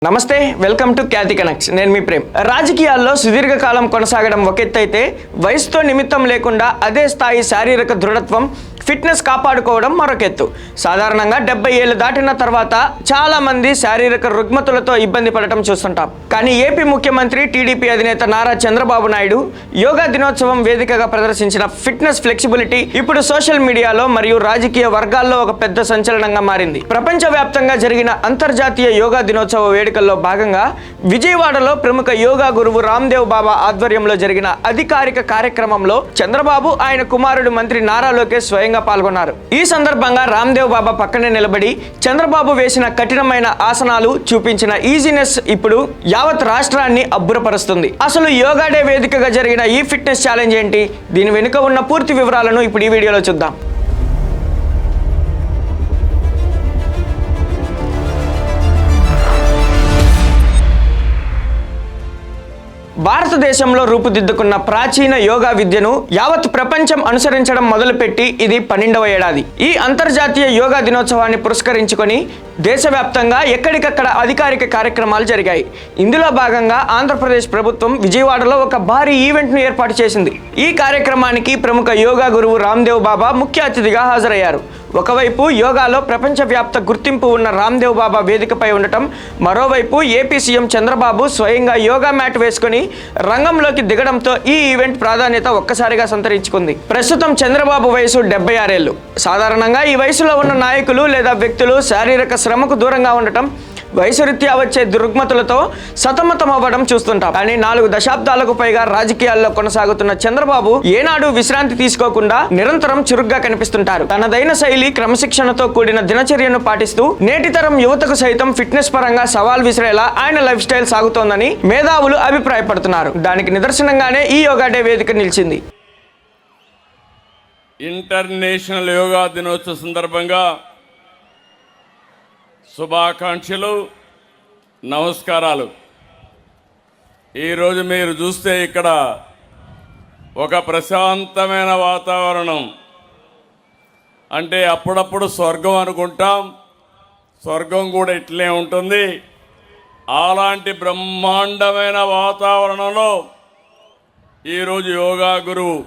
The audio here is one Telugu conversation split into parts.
నమస్తే, వెల్కమ్ టు ఖ్యాతి కనెక్ట్స్. నేను మీ ప్రేమ్. రాజకీయాల్లో సుదీర్ఘకాలం కొనసాగడం ఒక ఎత్తైతే వయసుతో నిమిత్తం లేకుండా అదే స్థాయి శారీరక దృఢత్వం, ఫిట్నెస్ కాపాడుకోవడం మరొక ఎత్తు. సాధారణంగా 70 ఏళ్ళు దాటిన తర్వాత చాలా మంది శారీరక రుగ్మతులతో ఇబ్బంది పడటం చూస్తుంటాం. కానీ ఏపీ ముఖ్యమంత్రి టీడీపీ అధినేత నారా చంద్రబాబు నాయుడు యోగా దినోత్సవం వేదికగా ప్రదర్శించిన ఫిట్నెస్ ఫ్లెక్సిబిలిటీ ఇప్పుడు సోషల్ మీడియాలో మరియు రాజకీయ వర్గాల్లో ఒక పెద్ద సంచలనంగా మారింది. ప్రపంచవ్యాప్తంగా జరిగిన అంతర్జాతీయ యోగా దినోత్సవ వేడుకల్లో భాగంగా విజయవాడలో ప్రముఖ యోగా గురువు రామ్దేవ్ బాబా ఆధ్వర్యంలో జరిగిన అధికారిక కార్యక్రమంలో చంద్రబాబు, ఆయన కుమారుడు మంత్రి నారా లోకేష్ స్వయంగా పాల్గొన్నారు. ఈ సందర్భంగా రామ్దేవ్ బాబా పక్కనే నిలబడి చంద్రబాబు వేసిన కఠినమైన ఆసనాలు చూపించిన ఈజీనెస్ ఇప్పుడు యావత్ రాష్ట్రాన్ని అబ్బురపరుస్తుంది. అసలు యోగా డే వేదికగా జరిగిన ఈ ఫిట్నెస్ ఛాలెంజ్ ఏంటి, దీని వెనుక ఉన్న పూర్తి వివరాలను ఇప్పుడు ఈ వీడియోలో చూద్దాం. భారతదేశంలో రూపుదిద్దుకున్న ప్రాచీన యోగా విద్యను యావత్ ప్రపంచం అనుసరించడం మొదలుపెట్టి ఇది 12వ ఏడాది. ఈ అంతర్జాతీయ యోగా దినోత్సవాన్ని పురస్కరించుకొని దేశవ్యాప్తంగా ఎక్కడికక్కడ అధికారిక కార్యక్రమాలు జరిగాయి. ఇందులో భాగంగా ఆంధ్రప్రదేశ్ ప్రభుత్వం విజయవాడలో ఒక భారీ ఈవెంట్ను ఏర్పాటు చేసింది. ఈ కార్యక్రమానికి ప్రముఖ యోగా గురువు రామ్దేవ్ బాబా ముఖ్య అతిథిగా హాజరయ్యారు. ఒకవైపు యోగాలో ప్రపంచవ్యాప్త గుర్తింపు ఉన్న రామ్దేవ్ బాబా వేదికపై ఉండటం, మరోవైపు ఏపీ సీఎం చంద్రబాబు స్వయంగా యోగా మ్యాట్ వేసుకుని రంగంలోకి దిగడంతో ఈ ఈవెంట్ ప్రాధాన్యత ఒక్కసారిగా సంతరించుకుంది. ప్రస్తుతం చంద్రబాబు వయసు 76 ఏళ్లు. సాధారణంగా ఈ వయసులో ఉన్న నాయకులు లేదా వ్యక్తులు శారీరక శ్రమకు దూరంగా ఉండటం, వయసు రీత్యా వచ్చే దుర్గ్మతులతో సతమతమవ్వడం చూస్తుంటాం. కానీ 4 దశాబ్దాలకు పైగా రాజకీయాల్లో కొనసాగుతున్న చంద్రబాబు ఏనాడు విశ్రాంతి తీసుకోకుండా నిరంతరం చురుగ్గా కనిపిస్తుంటారు. తనదైన శైలి, క్రమశిక్షణతో కూడిన దినచర్యను పాటిస్తూ నేటి తరం యువతకు సైతం ఫిట్నెస్ పరంగా సవాల్ విసిరేలా ఆయన లైఫ్ స్టైల్ సాగుతోందని మేధావులు అభిప్రాయపడుతున్నారు. దానికి నిదర్శనంగానే ఈ యోగా డే వేదిక నిలిచింది. ఇంటర్నేషనల్ యోగా దినోత్సవ సందర్భంగా శుభాకాంక్షలు, నమస్కారాలు. ఈరోజు మీరు చూస్తే ఇక్కడ ఒక ప్రశాంతమైన వాతావరణం. అంటే అప్పుడప్పుడు స్వర్గం అనుకుంటాం, స్వర్గం కూడా ఇట్లే ఉంటుంది. అలాంటి బ్రహ్మాండమైన వాతావరణంలో ఈరోజు యోగా గురువు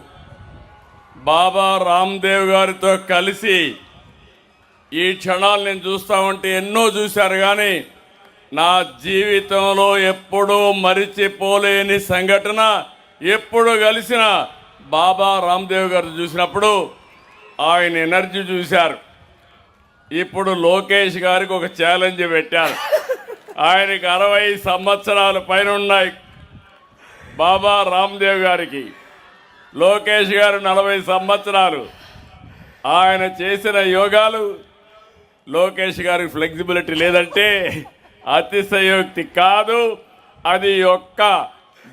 బాబా రామ్దేవ్ గారితో కలిసి ఈ క్షణాలు నేను చూస్తూ ఉంటే ఎన్నో చూశారు, కానీ నా జీవితంలో ఎప్పుడూ మరిచిపోలేని సంఘటన, ఎప్పుడు కలిసిన బాబా రామ్దేవ్ గారు చూసినప్పుడు ఆయన ఎనర్జీ చూశారు. ఇప్పుడు లోకేష్ గారికి ఒక ఛాలెంజ్ పెట్టారు. ఆయనకి 60 సంవత్సరాల పైన ఉన్నాయి. బాబా రామ్దేవ్ గారికి, లోకేష్ గారు 40 సంవత్సరాలు. ఆయన చేసిన యోగాలు, లోకేష్ గారికి ఫ్లెక్సిబిలిటీ లేదంటే అతిశయోక్తి కాదు. అది ఒక్క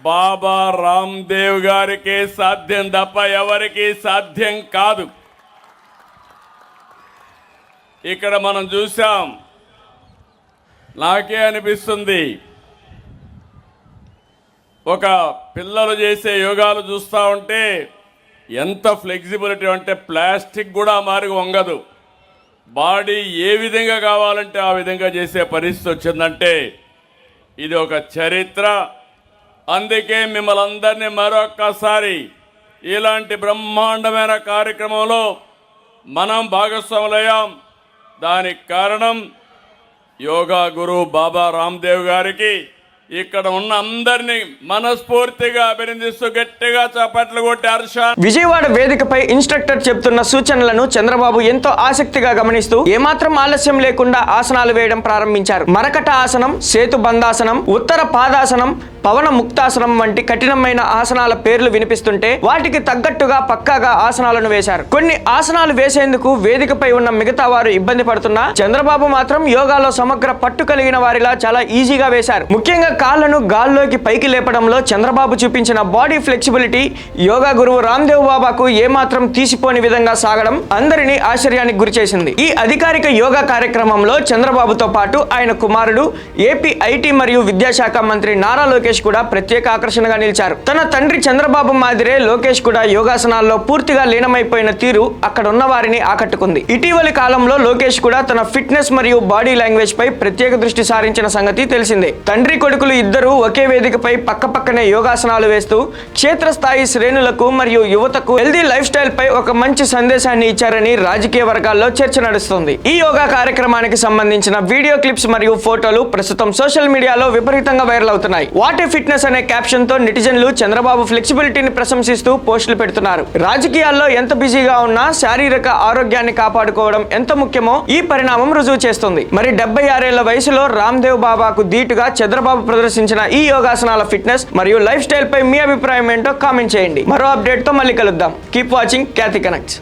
బాబా రామ్దేవ్ గారికే సాధ్యం తప్ప ఎవరికి సాధ్యం కాదు. ఇక్కడ మనం చూసాం, నాకే అనిపిస్తుంది, ఒక పిల్లలు చేసే యోగాలు చూస్తూ ఉంటే ఎంత ఫ్లెక్సిబిలిటీ అంటే ప్లాస్టిక్ కూడా మారి వంగదు. బాడీ ఏ విధంగా కావాలంటే ఆ విధంగా చేసే పరిస్థితి వచ్చిందంటే ఇది ఒక చరిత్ర. అందుకే మిమ్మల్ని అందరినీ మరొక్కసారి ఇలాంటి బ్రహ్మాండమైన కార్యక్రమంలో మనం భాగస్వాములయ్యాం. దానికి కారణం యోగా గురువు బాబా రామ్దేవ్ గారికి ఇక్కడ ఉన్న అందరినీ మనస్ఫూర్తిగా అభినందిస్తూ గట్టిగా చప్పట్లు కొట్టి హర్ష. విజయవాడ వేదికపై ఇన్స్ట్రక్టర్ చెప్తున్న సూచనలను చంద్రబాబు ఎంతో ఆసక్తిగా గమనిస్తూ ఏమాత్రం ఆలస్యం లేకుండా ఆసనాలు వేయడం ప్రారంభించారు. మరకట ఆసనం, సేతు బంధాసనం, ఉత్తర పాదాసనం, పవన ముక్తాసనం వంటి కఠినమైన ఆసనాల పేర్లు వినిపిస్తుంటే వాటికి తగ్గట్టుగా పక్కాగా ఆసనాలను వేశారు. కొన్ని ఆసనాలు వేసేందుకు వేదికపై ఉన్న మిగతా వారు ఇబ్బంది పడుతున్నా చంద్రబాబు మాత్రం యోగాలో సమగ్ర పట్టు కలిగిన వారిలా చాలా ఈజీగా వేశారు. ముఖ్యంగా కాళ్లను గాల్లోకి పైకి లేపడంలో చంద్రబాబు చూపించిన బాడీ ఫ్లెక్సిబిలిటీ యోగా గురువు రామ్దేవ్ బాబాకు ఏమాత్రం తీసిపోని విధంగా సాగడం అందరినీ ఆశ్చర్యానికి గురిచేసింది. ఈ అధికారిక యోగా కార్యక్రమంలో చంద్రబాబుతో పాటు ఆయన కుమారుడు ఏపీ ఐటీ మరియు విద్యాశాఖ మంత్రి నారా లోకేష్ కూడా ప్రత్యేక ఆకర్షణగా నిలిచారు. తన తండ్రి చంద్రబాబు మాదిరే లోకేష్ కూడా యోగాసనాల్లో పూర్తిగా లీనమైపోయిన తీరు అక్కడ ఉన్న వారిని ఆకట్టుకుంది. ఇటీవలి కాలంలో లోకేష్ కూడా తన ఫిట్నెస్ మరియు బాడీ లాంగ్వేజ్ పై ప్రత్యేక దృష్టి సారించిన సంగతి తెలిసిందే. తండ్రి కొడుకులు ఇద్దరు ఒకే వేదికపై పక్కపక్కనే యోగాసనాలు వేస్తూ క్షేత్రస్థాయి శ్రేణులకు మరియు యువతకు హెల్దీ లైఫ్ స్టైల్ పై ఒక మంచి సందేశాన్ని ఇచ్చారని రాజకీయ వర్గాల్లో చర్చ నడుస్తుంది. ఈ యోగా కార్యక్రమానికి సంబంధించిన వీడియో క్లిప్స్ మరియు ఫోటోలు ప్రస్తుతం సోషల్ మీడియాలో విపరీతంగా వైరల్ అవుతున్నాయి. వాట్ ఏ ఫిట్నెస్ అనే క్యాప్షన్ తో నెటిజన్లు చంద్రబాబు ఫ్లెక్సిబిలిటీని ప్రశంసిస్తూ పోస్టులు పెడుతున్నారు. రాజకీయాల్లో ఎంత బిజీగా ఉన్నా శారీరక ఆరోగ్యాన్ని కాపాడుకోవడం ఎంత ముఖ్యమో ఈ పరిణామం రుజువు చేస్తుంది. మరి 76 ఏళ్ల వయసులో రామ్దేవ్ బాబాకు ధీటుగా చంద్రబాబు ప్రదర్శించిన ఈ యోగాసనాల ఫిట్నెస్ మరియు లైఫ్ స్టైల్ పై మీ అభిప్రాయం ఏంటో కామెంట్ చేయండి. మరో అప్డేట్ తో మళ్ళీ కలుద్దాం. కీప్ వాచింగ్ ఖ్యాతి కనెక్ట్స్.